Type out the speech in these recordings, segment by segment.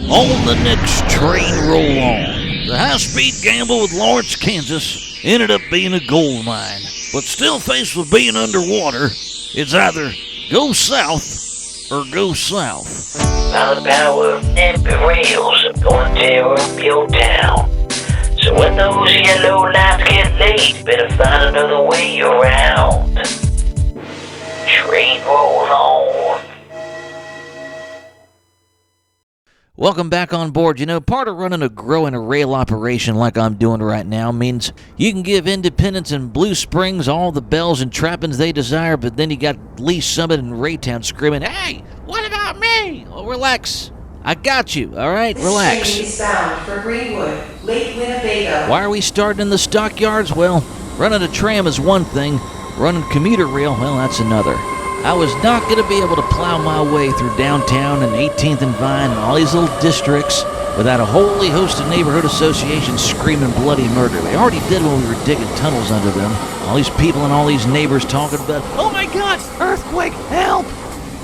On the next train roll on. The high-speed gamble with Lawrence, Kansas ended up being a gold mine. But still faced with being underwater, it's either go south or go south. By the power of NIMBY rails, I'm gonna tear up your town. So when those yellow lights get late, better find another way around. Train roll on. Welcome back on board. You know, part of running a growing a rail operation like I'm doing right now means you can give Independence and Blue Springs all the bells and trappings they desire, but then you got Lee Summit and Raytown screaming, "Hey, what about me?" Oh, relax. I got you, all right? Relax. This train is bound for Greenwood, Lake Winnebago. Why are we starting in the stockyards? Well, running a tram is one thing. Running commuter rail, well, that's another. I was not going to be able to plow my way through downtown and 18th and Vine and all these little districts without a wholly hosted neighborhood association screaming bloody murder. They already did when we were digging tunnels under them. All these people and all these neighbors talking about, "Oh my God, earthquake, help!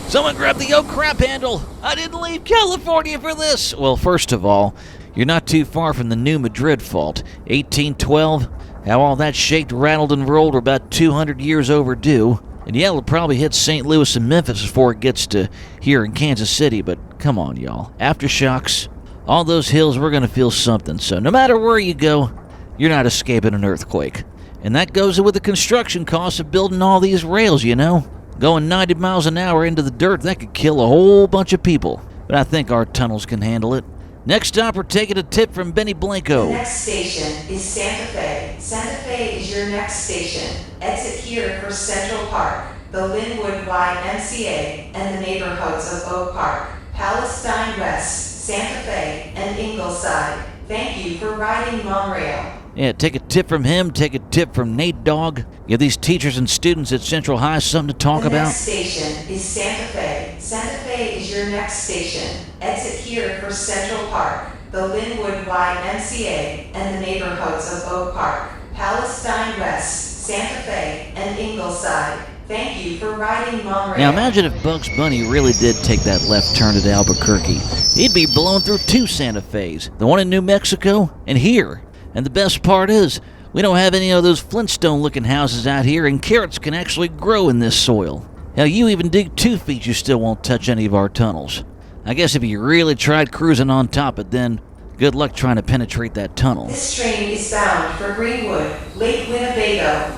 Someone grab the oak crap handle! I didn't leave California for this!" Well, first of all, you're not too far from the New Madrid fault. 1812, how all that shaked, rattled, and rolled were about 200 years overdue. And yeah, it'll probably hit St. Louis and Memphis before it gets to here in Kansas City, but come on, y'all. Aftershocks, all those hills, we're going to feel something. So no matter where you go, you're not escaping an earthquake. And that goes with the construction costs of building all these rails, you know. Going 90 miles an hour into the dirt, that could kill a whole bunch of people. But I think our tunnels can handle it. Next stop, we're taking a tip from Benny Blanco. The next station is Santa Fe. Santa Fe is your next station. Exit here for Central Park, the Linwood YMCA, and the neighborhoods of Oak Park, Palestine West, Santa Fe, and Ingleside. Thank you for riding MoMRail. Yeah, take a tip from him, take a tip from Nate Dogg. Give these teachers and students at Central High something to talk about. The next station is Santa Fe. Santa Fe is your next station. Exit here for Central Park, the Linwood YMCA, and the neighborhoods of Oak Park, Palestine West, Santa Fe, and Ingleside. Thank you for riding MoMRail. Now imagine if Bugs Bunny really did take that left turn at Albuquerque. He'd be blowing through two Santa Fe's, the one in New Mexico and here. And the best part is, we don't have any of those Flintstone-looking houses out here, and carrots can actually grow in this soil. Hell, you even dig 2 feet, you still won't touch any of our tunnels. I guess if you really tried cruising on top, but then good luck trying to penetrate that tunnel. This train is bound for Greenwood, Lake Winnebago.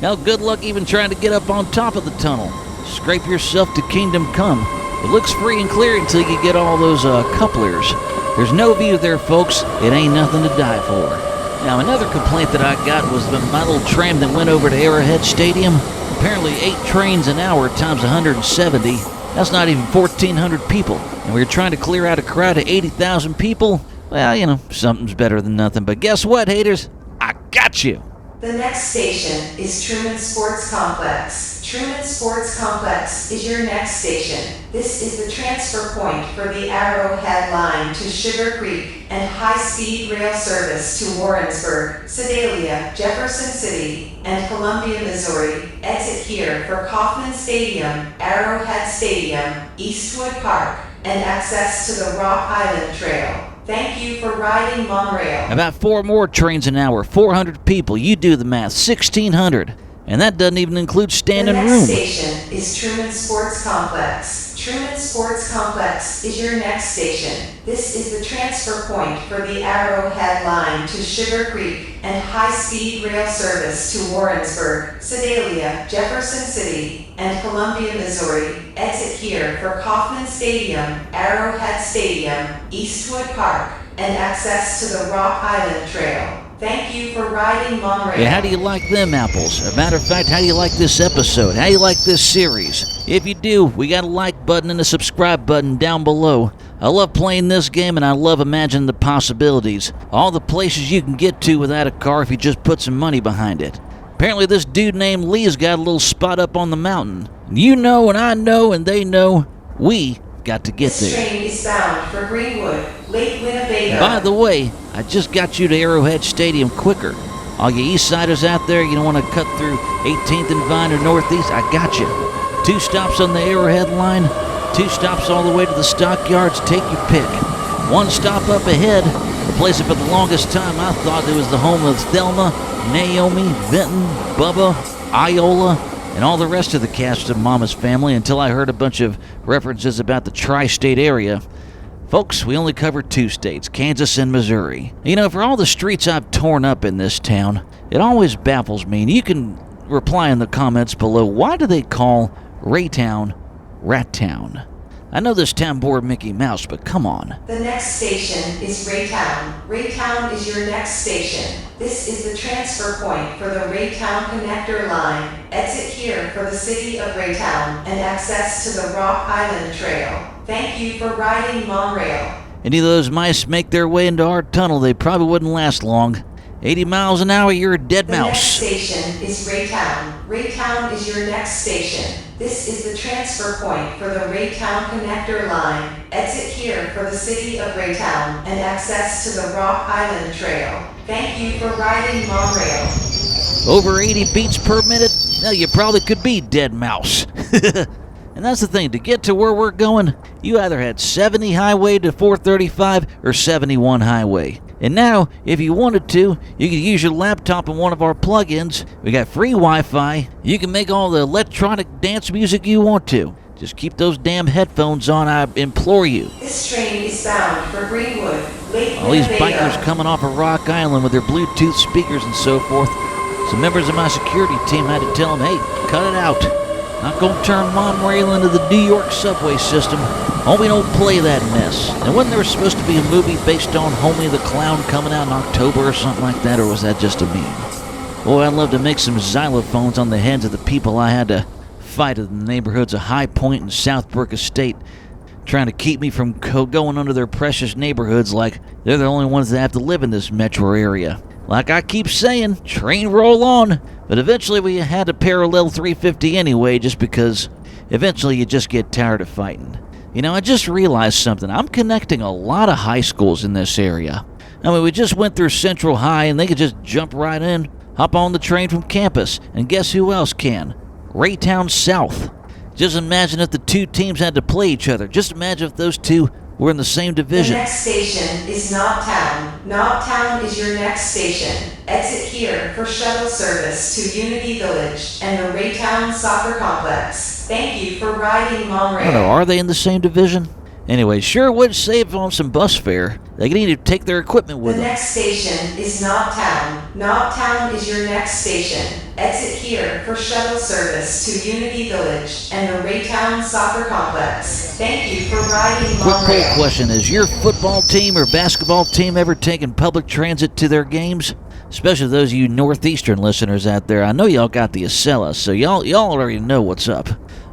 Now good luck even trying to get up on top of the tunnel. Scrape yourself to kingdom come. It looks free and clear until you get all those couplers. There's no view there, folks. It ain't nothing to die for. Now, another complaint that I got was my little tram that went over to Arrowhead Stadium. Apparently 8 trains an hour times 170. That's not even 1,400 people. And we were trying to clear out a crowd of 80,000 people. Well, you know, something's better than nothing. But guess what, haters? I got you. The next station is Truman Sports Complex. Truman Sports Complex is your next station. This is the transfer point for the Arrowhead line to Sugar Creek and high-speed rail service to Warrensburg, Sedalia, Jefferson City, and Columbia, Missouri. Exit here for Kauffman Stadium, Arrowhead Stadium, Eastwood Park, and access to the Rock Island Trail. Thank you for riding MoMRail. About 4 more trains an hour, 400 people. You do the math, 1,600. And that doesn't even include standing room. The next station is Truman Sports Complex. Truman Sports Complex is your next station. This is the transfer point for the Arrowhead line to Sugar Creek and high-speed rail service to Warrensburg, Sedalia, Jefferson City, and Columbia, Missouri. Exit here for Kauffman Stadium, Arrowhead Stadium, Eastwood Park, and access to the Rock Island Trail. Thank you for riding MoMRail. Yeah, how do you like them apples? As a matter of fact, how do you like this episode? How do you like this series? If you do, we got a like button and a subscribe button down below. I love playing this game and I love imagining the possibilities. All the places you can get to without a car if you just put some money behind it. Apparently this dude named Lee's got a little spot up on the mountain. You know and I know and they know we got to get This there. train is bound for Greenwood, Lake Winnebago. By the way, I just got you to Arrowhead Stadium quicker. All you Eastsiders out there, you don't want to cut through 18th and Vine or Northeast, I got you. 2 stops on the Arrowhead line, 2 stops all the way to the stockyards, take your pick. One stop up ahead, a place that for the longest time I thought it was the home of Thelma, Naomi, Vinton, Bubba, Iola, and all the rest of the cast of Mama's Family until I heard a bunch of references about the tri-state area. Folks, we only cover 2 states, Kansas and Missouri. You know, for all the streets I've torn up in this town, it always baffles me, and you can reply in the comments below, why do they call Raytown Rat Town? I know this town bore Mickey Mouse, but come on. The next station is Raytown. Raytown is your next station. This is the transfer point for the Raytown connector line. Exit here for the city of Raytown and access to the Rock Island Trail. Thank you for riding MoMRail. Any of those mice make their way into our tunnel, they probably wouldn't last long. 80 miles an hour, you're a dead mouse. The next station is Raytown. Raytown is your next station. This is the transfer point for the Raytown connector line. Exit here for the city of Raytown and access to the Rock Island Trail. Thank you for riding MoMRail. Over 80 beats per minute? Well, you probably could be dead mouse. And that's the thing, to get to where we're going, you either had 70 highway to 435 or 71 highway. And now, if you wanted to, you could use your laptop in one of our plugins. We got free Wi-Fi. You can make all the electronic dance music you want to. Just keep those damn headphones on, I implore you. This train is bound for Greenwood, Lake All these Winnebago. bikers coming off of Rock Island with their Bluetooth speakers and so forth. Some members of my security team had to tell them, hey, cut it out. Not gonna turn MoMRail into the New York subway system. Homie, don't play that mess. And wasn't there supposed to be a movie based on Homie the Clown coming out in October or something like that, or was that just a meme? Boy, I'd love to make some xylophones on the heads of the people I had to fight in the neighborhoods of High Point and Southbrook Estate, trying to keep me from going under their precious neighborhoods like they're the only ones that have to live in this metro area. Like I keep saying, train roll on. But eventually we had to parallel 350 anyway, just because eventually you just get tired of fighting. You know, I just realized something. I'm connecting a lot of high schools in this area. I mean, we just went through Central High and they could just jump right in, hop on the train from campus, and guess who else can? Raytown South. Just imagine if the 2 teams had to play each other. Just imagine if those 2 were in the same division. The next station is Knocktown. Knocktown is your next station. Exit here for shuttle service to Unity Village and the Raytown Soccer Complex. Thank you for riding MoMRail. I don't know, are they in the same division? Anyway, sure would save on some bus fare. They need to take their equipment with The them. next station is Knocktown. Knocktown is your next station. Exit here for shuttle service to Unity Village and the Raytown Soccer Complex. Thank you for riding Quick poll MoMRail. question, has your football team or basketball team ever taken public transit to their games? Especially those of you Northeastern listeners out there. I know y'all got the Acela, so y'all already know what's up.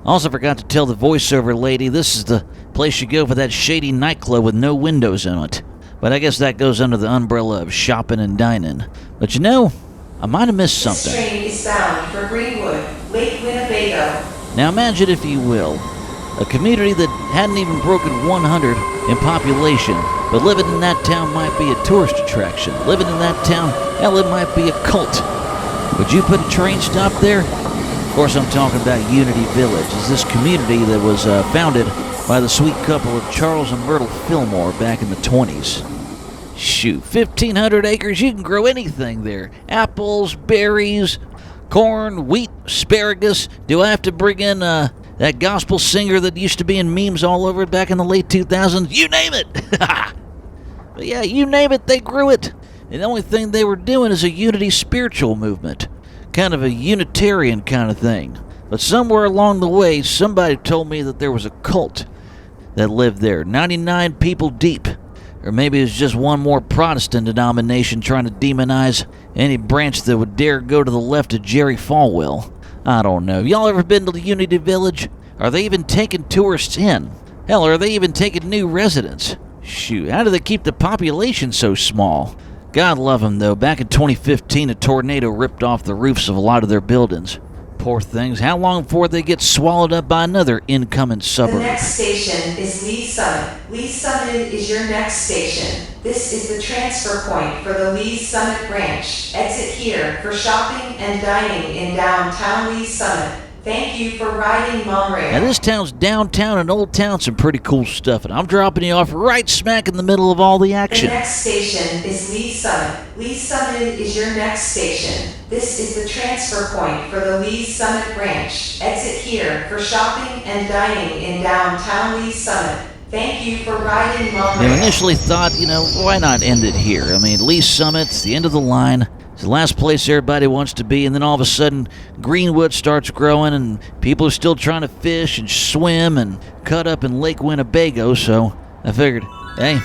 Also forgot to tell the voiceover lady this is the place you go for that shady nightclub with no windows in it. But I guess that goes under the umbrella of shopping and dining. But you know, I might have missed This something. train is bound for Greenwood, Lake Winnebago. Now imagine, if you will, a community that hadn't even broken 100 in population, but living in that town might be a tourist attraction. Living in that town, hell, it might be a cult. Would you put a train stop there? Of course, I'm talking about Unity Village. It's this community that was founded by the sweet couple of Charles and Myrtle Fillmore back in the 20s. Shoot, 1,500 acres, you can grow anything there. Apples, berries, corn, wheat, asparagus. Do I have to bring in that gospel singer that used to be in memes all over it back in the late 2000s? You name it! But yeah, you name it, they grew it. And the only thing they were doing is a unity spiritual movement. Kind of a Unitarian kind of thing. But somewhere along the way, somebody told me that there was a cult that lived there, 99 people deep. Or maybe it's just one more Protestant denomination trying to demonize any branch that would dare go to the left of Jerry Falwell. I don't know. Y'all ever been to the Unity Village? Are they even taking tourists in? Hell, are they even taking new residents? Shoot, how do they keep the population so small? God love them, though. Back in 2015, a tornado ripped off the roofs of a lot of their buildings. Poor things. How long before they get swallowed up by another incoming The suburb? next station is Lee Summit. Lee Summit is your next station. This is the transfer point for the Lee Summit branch. Exit here for shopping and dining in downtown Lee Summit. Thank you for riding MoMRail. Now this town's downtown and Old Town, some pretty cool stuff, and I'm dropping you off right smack in the middle of all the The action. next station is Lee Summit. Lee Summit is your next station. This is the transfer point for the Lee Summit branch. Exit here for shopping and dining in downtown Lee Summit. Thank you for riding MoMRail. Now initially thought, why not end it here? I mean, Lee Summit's the end of the line. It's the last place everybody wants to be, and then all of a sudden, Greenwood starts growing, and people are still trying to fish and swim and cut up in Lake Winnebago, so I figured, hey,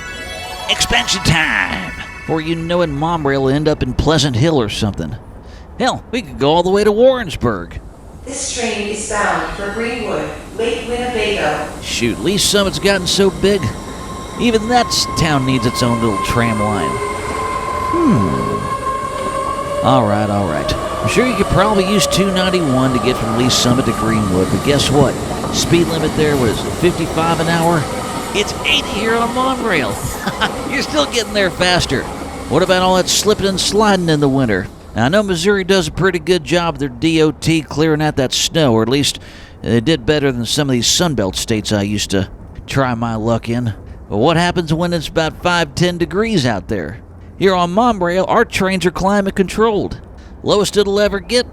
expansion time! Before you know it, MoMRail will end up in Pleasant Hill or something. Hell, we could go all the way to Warrensburg. This train is bound for Greenwood, Lake Winnebago. Shoot, Lee Summit's gotten so big, even that town needs its own little tram line. All right. I'm sure you could probably use 291 to get from Lee Summit to Greenwood, but guess what? Speed limit there was 55 an hour. It's 80 here on MoMRail. You're still getting there faster. What about all that slipping and sliding in the winter? Now, I know Missouri does a pretty good job of their DOT clearing out that snow, or at least they did better than some of these Sunbelt states I used to try my luck in. But what happens when it's about 5-10 degrees out there? Here on MoMRail, our trains are climate controlled. Lowest it'll ever get,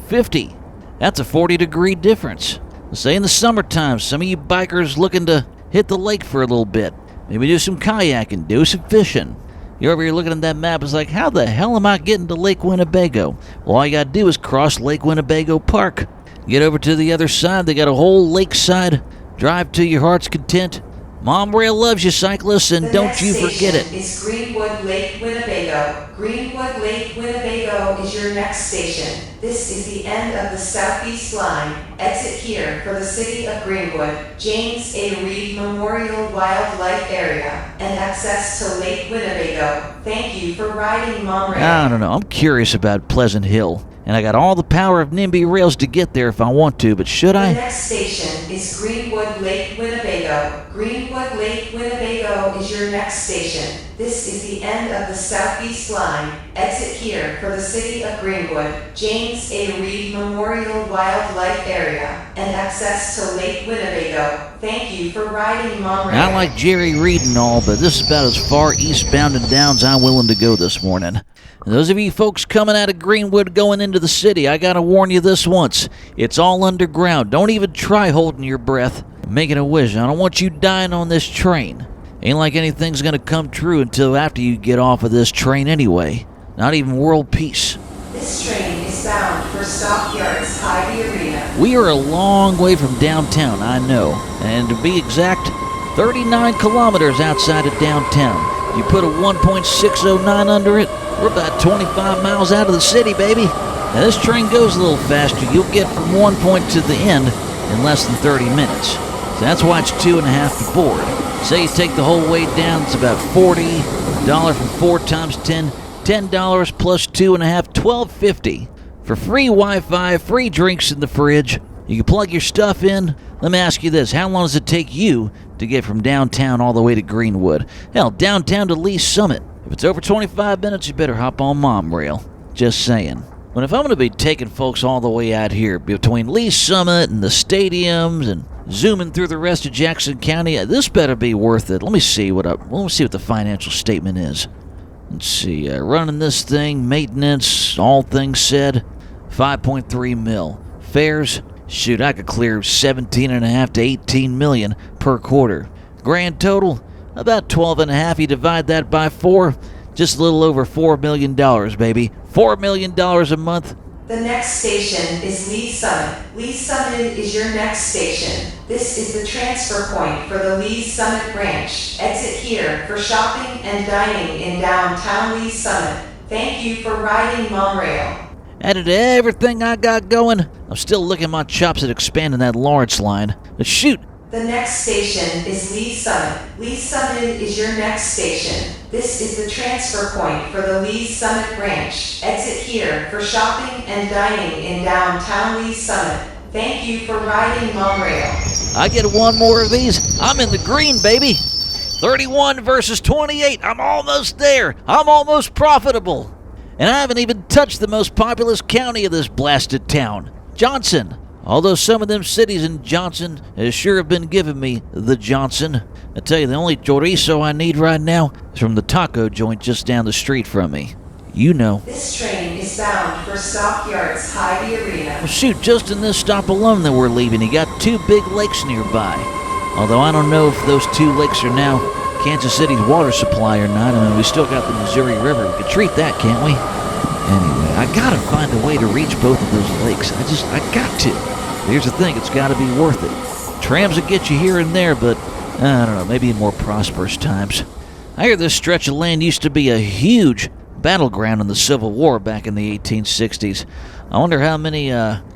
50. That's a 40-degree difference. Say in the summertime, some of you bikers looking to hit the lake for a little bit. Maybe do some kayaking, do some fishing. You're over here looking at that map, it's like, how the hell am I getting to Lake Winnebago? Well, all you gotta do is cross Lake Winnebago Park. Get over to the other side, they got a whole lakeside. Drive to your heart's content. MoMRail loves you, cyclists, and don't you forget it. The next station is Greenwood Lake Winnebago. Greenwood Lake Winnebago is your next station. This is the end of the Southeast Line. Exit here for the city of Greenwood, James A. Reed Memorial Wildlife Area, and access to Lake Winnebago. Thank you for riding MoMRail. I don't know, I'm curious about Pleasant Hill. And I got all the power of NIMBY rails to get there if I want to, but should The I? next station is Greenwood Lake Winnebago. Greenwood Lake Winnebago is your next station. This is the end of the Southeast Line. Exit here for the city of Greenwood, James A. Reed Memorial Wildlife Area, and access to Lake Winnebago. Thank you for riding MoMRail. I like Jerry Reed and all, but this is about as far eastbound and down as I'm willing to go this morning. And those of you folks coming out of Greenwood going into the city, I gotta warn you this once. It's all underground. Don't even try holding your breath and making a wish. I don't want you dying on this train. Ain't like anything's gonna come true until after you get off of this train anyway. Not even world peace. This train is bound for Stockyards Ivy Arena. We are a long way from downtown, I know. And to be exact, 39 kilometers outside of downtown. You put a 1.609 under it, we're about 25 miles out of the city, baby. Now this train goes a little faster. You'll get from one point to the end in less than 30 minutes. So that's why it's $2.50 to board. Say you take the whole way down, it's about $40 from 4 times 10. $10 plus $2.50, $12.50. For free Wi-Fi, free drinks in the fridge. You can plug your stuff in. Let me ask you this, how long does it take you to get from downtown all the way to Greenwood? Hell, downtown to Lee Summit. If it's over 25 minutes, you better hop on MoMRail. Just saying. But if I'm going to be taking folks all the way out here between Lee Summit and the stadiums and zooming through the rest of Jackson County, this better be worth it. Let me see what the financial statement is. Let's see, running this thing, maintenance, all things said, 5.3 mil. Fares, shoot, I could clear 17.5 to 18 million per quarter. Grand total, about 12.5. You divide that by 4, just a little over $4 million, baby. $4 million a month. The next station is Lee Summit. Lee Summit is your next station. This is the transfer point for the Lee Summit branch. Exit here for shopping and dining in downtown Lee Summit. Thank you for riding MoMRail. Added to everything I got going, I'm still licking my chops at expanding that Lawrence line. But shoot, The next station is Lee Summit. Lee Summit is your next station. This is the transfer point for the Lee Summit branch. Exit here for shopping and dining in downtown Lee Summit. Thank you for riding MoMRail. I get one more of these, I'm in the green, baby. 31 versus 28. I'm almost there. I'm almost profitable. And I haven't even touched the most populous county of this blasted town, Johnson. Although some of them cities in Johnson sure have been giving me the Johnson. I tell you, the only chorizo I need right now is from the taco joint just down the street from me. You know. This train is bound for Stockyards Heidi Arena. Well, shoot, just in this stop alone that we're leaving, you got 2 big lakes nearby. Although I don't know if those 2 lakes are now Kansas City's water supply or not. I mean, we still got the Missouri River. We could treat that, can't we? Anyway, I gotta find a way to reach both of those lakes. I got to. Here's the thing, it's gotta be worth it. Trams will get you here and there, but I don't know, maybe in more prosperous times. I hear this stretch of land used to be a huge battleground in the Civil War back in the 1860s. I wonder how many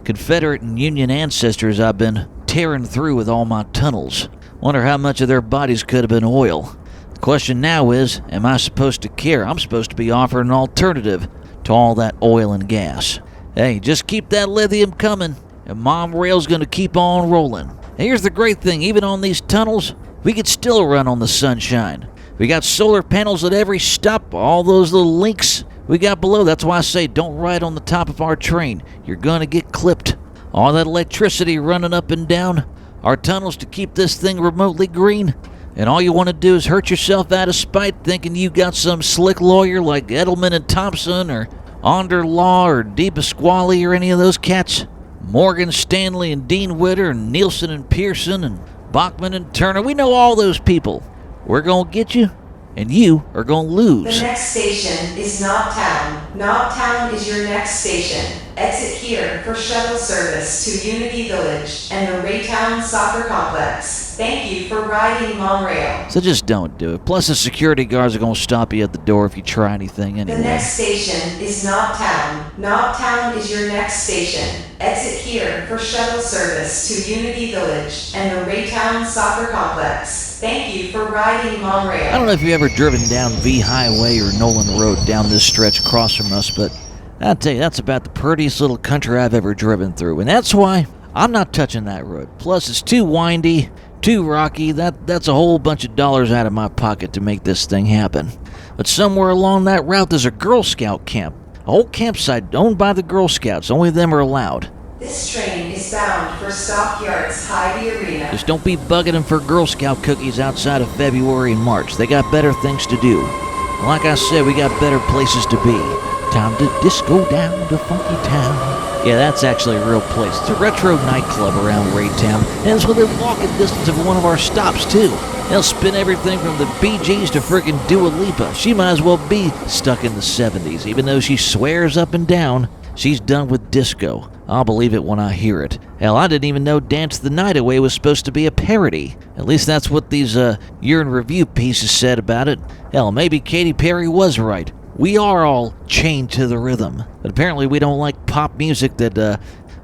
Confederate and Union ancestors I've been tearing through with all my tunnels. Wonder how much of their bodies could have been oil. The question now is, am I supposed to care? I'm supposed to be offering an alternative to all that oil and gas. Hey, just keep that lithium coming, and MoMRail's gonna keep on rolling. And here's the great thing, even on these tunnels, we could still run on the sunshine. We got solar panels at every stop, all those little links we got below. That's why I say don't ride on the top of our train. You're gonna get clipped. All that electricity running up and down our tunnels to keep this thing remotely green. And all you want to do is hurt yourself out of spite thinking you got some slick lawyer like Edelman and Thompson or Onderlaw or DePasquale or any of those cats. Morgan Stanley and Dean Witter and Nielsen and Pearson and Bachman and Turner. We know all those people. We're going to get you, and you are going to lose. The next station is Knobtown. Knobtown is your next station. Exit here for shuttle service to Unity Village and the Raytown Soccer Complex. Thank you for riding MoMRail. So just don't do it. Plus the security guards are going to stop you at the door if you try anything anyway. The next station is Knobtown. Knobtown is your next station. Exit here for shuttle service to Unity Village and the Raytown Soccer Complex. Thank you for riding MoMRail. I don't know if you've ever driven down V Highway or Nolan Road down this stretch across from us, but I'll tell you, that's about the prettiest little country I've ever driven through, and that's why I'm not touching that road. Plus, it's too windy, too rocky. That's a whole bunch of dollars out of my pocket to make this thing happen. But somewhere along that route, there's a Girl Scout camp. A whole campsite owned by the Girl Scouts. Only them are allowed. This train is bound for Stockyards Heidi Arena. Just don't be bugging them for Girl Scout cookies outside of February and March. They got better things to do. And like I said, we got better places to be. Time to disco down to Funky Town. Yeah, that's actually a real place. It's a retro nightclub around Raytown, and it's within walking distance of one of our stops, too. They'll spin everything from the Bee Gees to frickin' Dua Lipa. She might as well be stuck in the 70s, even though she swears up and down she's done with disco. I'll believe it when I hear it. Hell, I didn't even know Dance the Night Away was supposed to be a parody. At least that's what these year in review pieces said about it. Hell, maybe Katy Perry was right. We are all chained to the rhythm. But apparently we don't like pop music that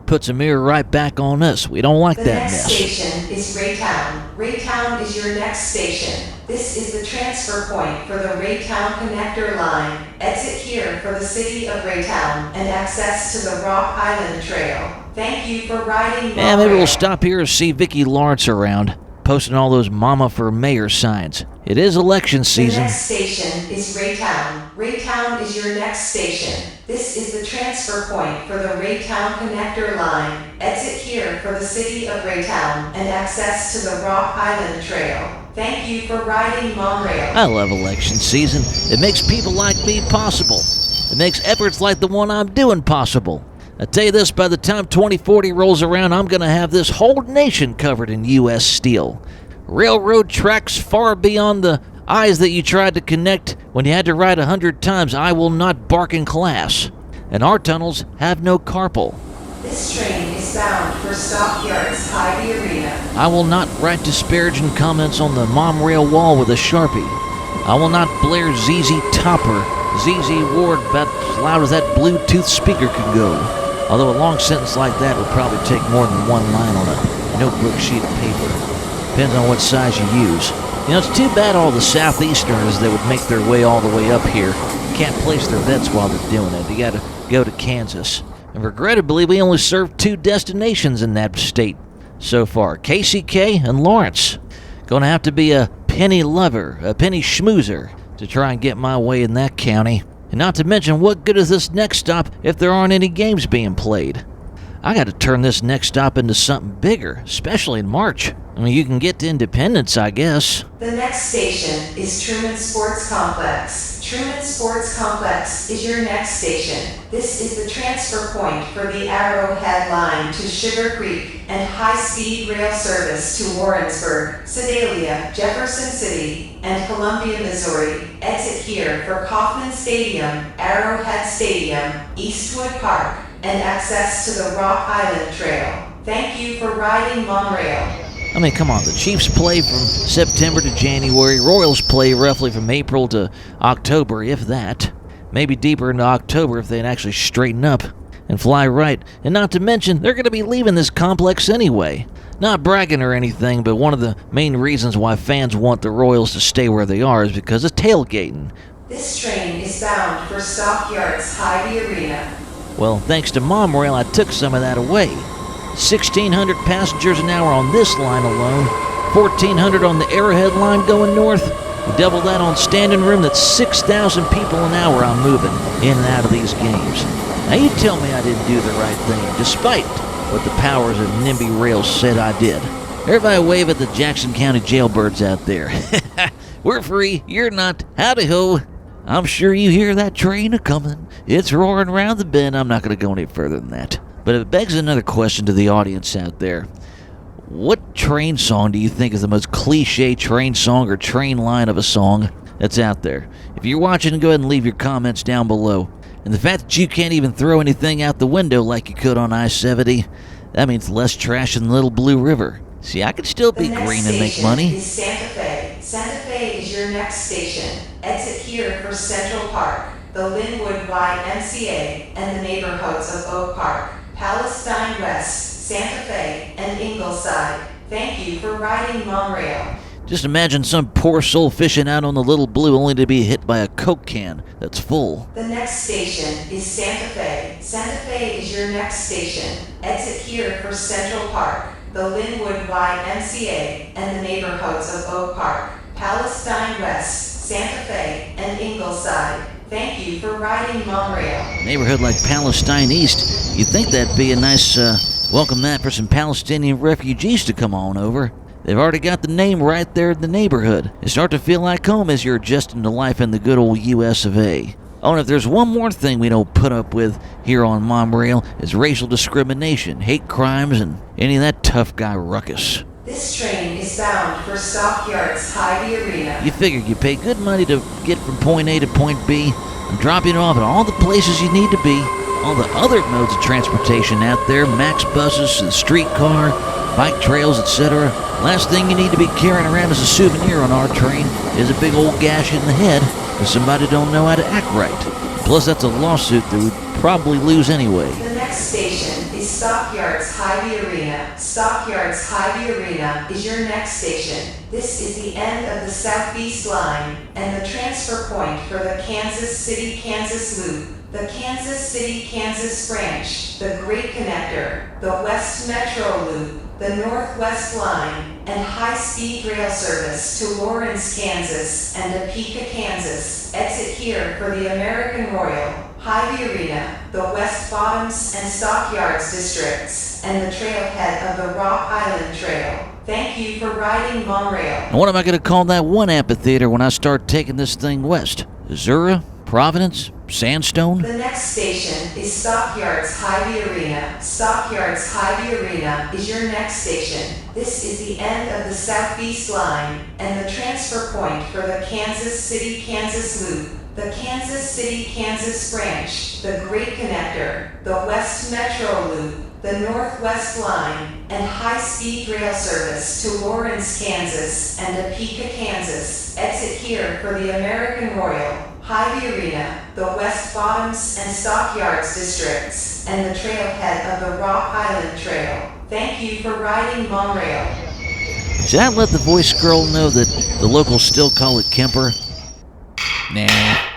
puts a mirror right back on us. We don't like that mess. The next station is Raytown. Raytown is your next station. This is the transfer point for the Raytown Connector Line. Exit here for the city of Raytown and access to the Rock Island Trail. Thank you for riding. Yeah, maybe we'll stop here and see Vicki Lawrence around, posting all those Mama for Mayor signs. It is election season. The next station is Raytown. Raytown is your next station. This is the transfer point for the Raytown Connector Line. Exit here for the city of Raytown and access to the Rock Island Trail. Thank you for riding MoMRail. I love election season. It makes people like me possible. It makes efforts like the one I'm doing possible. I tell you this, by the time 2040 rolls around, I'm going to have this whole nation covered in U.S. steel. Railroad tracks far beyond the eyes that you tried to connect when you had to write 100 times, "I will not bark in class." And our tunnels have no carpal. This train is bound for Stockyards Heidi Arena. I will not write disparaging comments on the MoMRail wall with a Sharpie. I will not blare ZZ Topper, ZZ Ward about as loud as that Bluetooth speaker could go. Although a long sentence like that would probably take more than one line on a notebook sheet of paper. Depends on what size you use. You know, it's too bad all the Southeasterners that would make their way all the way up here can't place their bets while they're doing it. They gotta go to Kansas. And regrettably, we only served 2 destinations in that state so far. KCK and Lawrence. Gonna have to be a penny lover, a penny schmoozer, to try and get my way in that county. And not to mention, what good is this next stop if there aren't any games being played? I got to turn this next stop into something bigger, especially in March. I mean, you can get to Independence, I guess. The next station is Truman Sports Complex. Truman Sports Complex is your next station. This is the transfer point for the Arrowhead line to Sugar Creek and high-speed rail service to Warrensburg, Sedalia, Jefferson City, and Columbia, Missouri. Exit here for Kauffman Stadium, Arrowhead Stadium, Eastwood Park, and access to the Rock Island Trail. Thank you for riding MoMRail. I mean, come on, the Chiefs play from September to January. Royals play roughly from April to October, if that. Maybe deeper into October if they'd actually straighten up and fly right. And not to mention, they're going to be leaving this complex anyway. Not bragging or anything, but one of the main reasons why fans want the Royals to stay where they are is because of tailgating. This train is bound for Stockyards Hy-Vee Arena. Well, thanks to MoMRail, I took some of that away. 1,600 passengers an hour on this line alone, 1,400 on the Arrowhead line going north. Double that on standing room, that's 6,000 people an hour I'm moving in and out of these games. Now you tell me I didn't do the right thing, despite what the powers of NIMBY Rail said I did. Everybody wave at the Jackson County jailbirds out there. We're free, you're not. Howdy ho. I'm sure you hear that train a-comin'. It's roaring around the bend. I'm not going to go any further than that. But it begs another question to the audience out there. What train song do you think is the most cliche train song or train line of a song that's out there? If you're watching, go ahead and leave your comments down below. And the fact that you can't even throw anything out the window like you could on I-70, that means less trash in the Little Blue River. See, I could still be green and make money. The next station is Santa Fe. Santa Fe is your next station. Exit here for Central Park, the Linwood YMCA, and the neighborhoods of Oak Park, Palestine West, Santa Fe, and Ingleside. Thank you for riding MoMRail. Just imagine some poor soul fishing out on the Little Blue only to be hit by a Coke can that's full. The next station is Santa Fe. Santa Fe is your next station. Exit here for Central Park, the Linwood YMCA, and the neighborhoods of Oak Park, Palestine West, Santa Fe, and Ingleside. Thank you for riding MoMRail. Neighborhood like Palestine East, you'd think that'd be a nice welcome mat for some Palestinian refugees to come on over. They've already got the name right there in the neighborhood. You start to feel like home as you're adjusting to life in the good old US of A. Oh, and if there's one more thing we don't put up with here on MoMRail, it's racial discrimination, hate crimes, and any of that tough guy ruckus. This train is bound for Stockyards Hy-Vee Arena. You figure you pay good money to get from point A to point B and drop it off at all the places you need to be. All the other modes of transportation out there, max buses, the streetcar, bike trails, etc. Last thing you need to be carrying around as a souvenir on our train is a big old gash in the head because somebody don't know how to act right. Plus, that's a lawsuit that we'd probably lose anyway. The next station is Stockyards Hy-Vee Arena. Stockyards Hy-Vee Arena is your next station. This is the end of the Southeast Line and the transfer point for the Kansas City, Kansas Loop, the Kansas City, Kansas Branch, the Great Connector, the West Metro Loop, the Northwest Line, and high-speed rail service to Lawrence, Kansas, and Topeka, Kansas. Exit here for the American Royal, Hy-Vee Arena, the West Bottoms and Stockyards districts, and the trailhead of the Rock Island Trail. Thank you for riding MoMRail. And what am I going to call that one amphitheater when I start taking this thing west? Missouri? Providence? Sandstone? The next station is Stockyards Hy-Vee Arena. Stockyards Hy-Vee Arena is your next station. This is the end of the Southeast Line and the transfer point for the Kansas City, Kansas Loop, the Kansas City, Kansas Branch, the Great Connector, the West Metro Loop, the Northwest Line, and high-speed rail service to Lawrence, Kansas, and Topeka, Kansas. Exit here for the American Royal, Hy-Vee Arena, the West Bottoms and Stockyards districts, and the trailhead of the Rock Island Trail. Thank you for riding MoMRail. Should I let the voice girl know that the locals still call it Kemper? Nah.